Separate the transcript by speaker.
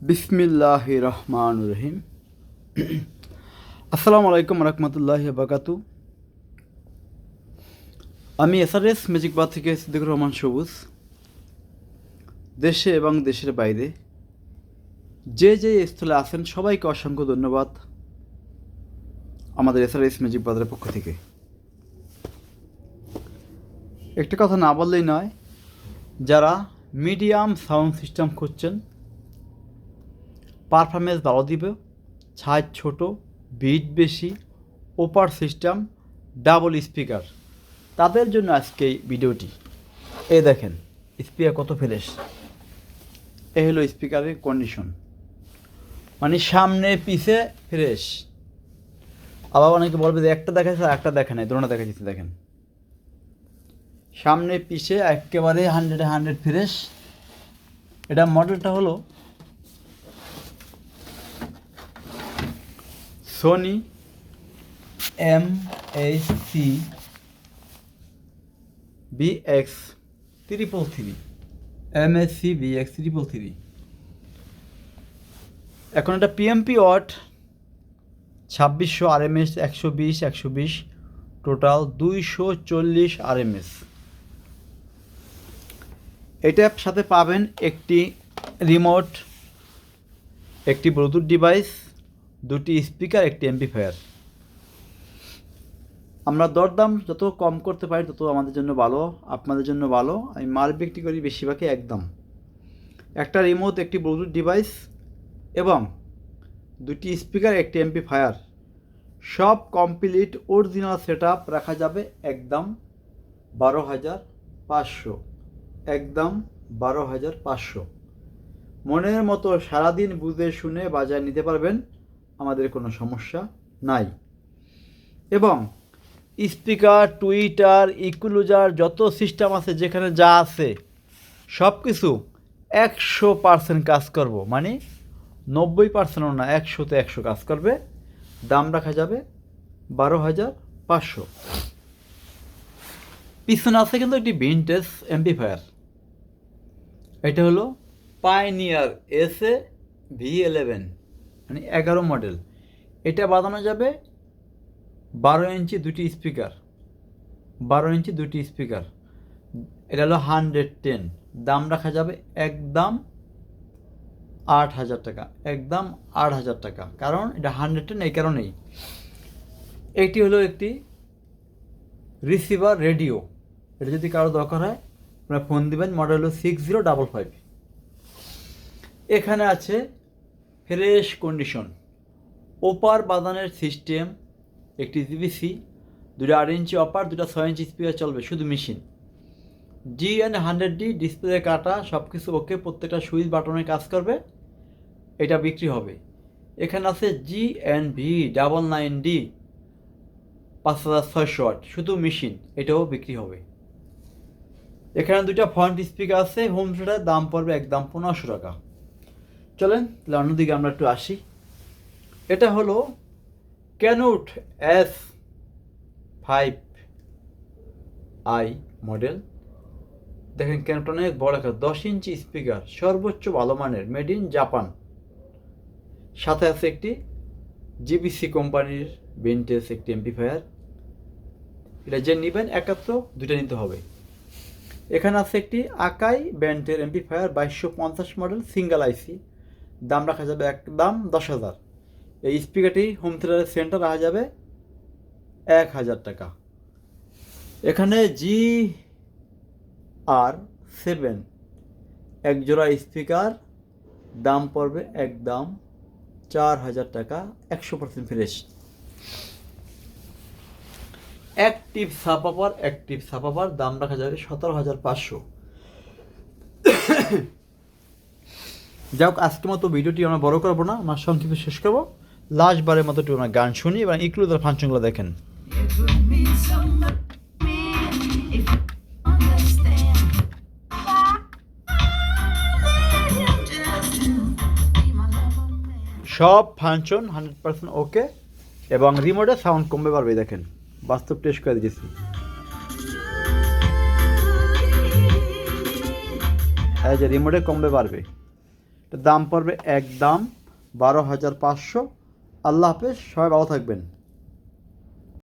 Speaker 1: বিসমিল্লাহির রহমানির রহিম। আসসালামু আলাইকুম রহমতুল্লাহি বারাকাতু। আমি এসআরএস ম্যাজিক বার থেকে সিদ্দিকুর রহমান সবুজ। দেশে এবং দেশের বাইরে যে স্থলে আছেন সবাইকে অসংখ্য ধন্যবাদ আমাদের এসআরএস ম্যাজিক বাজারের পক্ষ থেকে। একটা কথা না বললেই নয়, যারা মিডিয়াম সাউন্ড সিস্টেম খুঁজছেন, পারফরমেন্স ভালো দিবে, সাইজ ছোট, বিট বেশি, ওপার সিস্টেম, ডাবল স্পিকার, তাদের জন্য আজকে এই ভিডিওটি। এই দেখেন স্পিকার কত ফ্রেশ। এই হলো স্পিকারের কন্ডিশন, মানে সামনে পিছে ফ্রেশ। আবার অনেকে বলবে যে একটা দেখাচ্ছে আর একটা দেখা নেই, দুটো দেখা যাচ্ছে। দেখেন সামনে পিছে একেবারে 100 ফ্রেশ। এটা মডেলটা হলো Sony MSC BX333, MSC BX333। এখন এটা PMP watt 2600 RMS, 120 total 240 RMS। এটার সাথে পাবেন একটি রিমোট, একটি ব্লুটুথ ডিভাইস, দুটি স্পিকার, একটি এমপ্লিফায়ার। আমরা দরদাম যত কম করতে পারি তত আমাদের জন্য ভালো, আপনাদের জন্য ভালো। আমি মাল বিক্রি করি বেশিরভাগই একদম। একটা রিমোট, একটি ব্লুটুথ ডিভাইস এবং দুটি স্পিকার, একটি এমপ্লিফায়ার, সব কমপ্লিট অরিজিনাল সেট আপ রাখা যাবে একদম 12,500। একদম 12,500। মনের মতো সারাদিন বুঝে শুনে বাজায় নিতে পারবেন, আমাদের কোনো সমস্যা নাই। এবং স্পিকার, টুইটার, ইকুলাইজার, যত সিস্টেম আছে, যেখানে যা আছে সব কিছু 100% কাজ করব, মানে 90%ও না, 100তে 100 কাজ করবে। দাম রাখা যাবে 12,500। পিছনে আছে কিন্তু একটি ভিনটেজ এমপ্লিফায়ার। এটা হলো পাইনিয়ার SA-V11, মানে 11 মডেল। এটা বাজানো যাবে 12 ইঞ্চি দুটি স্পিকার, 12 ইঞ্চি দুটি স্পিকার। এটা হলো 110। দাম রাখা যাবে একদম 8,000 টাকা, একদম 8,000 টাকা। কারণ এটা 110 এই কারণেই। এটি হলো একটি রিসিভার রেডিও। এটা যদি কারো দরকার হয় আপনারা ফোন দিবেন। মডেল হলো 6055। এখানে আছে ফ্রেশ কন্ডিশন, ওপার বাদানের সিস্টেম, একটি জিবিসি, দুটো 8 ইঞ্চি অপার, দুটো 6 ইঞ্চি স্পিকার চলবে, শুধু মেশিন। GN100D ডিসপ্লে কাটা, সব কিছু ওকে, প্রত্যেকটা সুইচ বাটনে কাজ করবে। এটা বিক্রি হবে। এখানে আছে GNV99D 5600 ওয়াট, শুধু মেশিন, এটাও বিক্রি হবে। এখানে দুটো ফ্রন্ট স্পিকার আছে। হোম থিয়েটার দাম পড়বে একদম 1500 টাকা। চলেন তাহলে অন্যদিকে আমরা একটু আসি। এটা হলো ক্যানুট S5i মডেল। দেখেন ক্যানুট অনেক বড় একটা 10 ইঞ্চি স্পিকার, সর্বোচ্চ ভালো মানের, মেড ইন জাপান। সাথে আছে একটি জিবিসি কোম্পানির ভিনটেজ একটি এমপ্লিফায়ার। এটা যে নেবেন একাত্র দুইটা নিতে হবে। এখানে আছে একটি আকাই ব্যান্ডের এমপ্লিফায়ার 2250 মডেল, সিঙ্গেল আইসি। দাম রাখা যাবে একদম 10,000। এই স্পিকারটি হোম থিয়েটারের সেন্টার রাখা যাবে 1,000 টাকা। এখানে GR7 একজোড়া স্পিকার, দাম পড়বে একদম 4,000 টাকা, 100% ফ্রেশ। অ্যাক্টিভ সাপাপার, দাম রাখা যাবে 17,500। যাক, আজকের মতো ভিডিওটি আমরা বড় করবো না, আমরা সংক্ষেপে শেষ করবো। লাস্ট বারের মতো একটু আমরা গান শুনি এবং ইকুলাইজার ফাংশনগুলো দেখেন। সব ফাংশন 100% ওকে এবং রিমোটে সাউন্ড কমবে পারবে। দেখেন বাস্তব টেস্ট করে দিয়েছি। এই যে রিমোটে কমবে বাড়বে। এটার দাম পড়বে একদম 12,500। আল্লাহ হাফেজ, সবাই ভালো থাকবেন।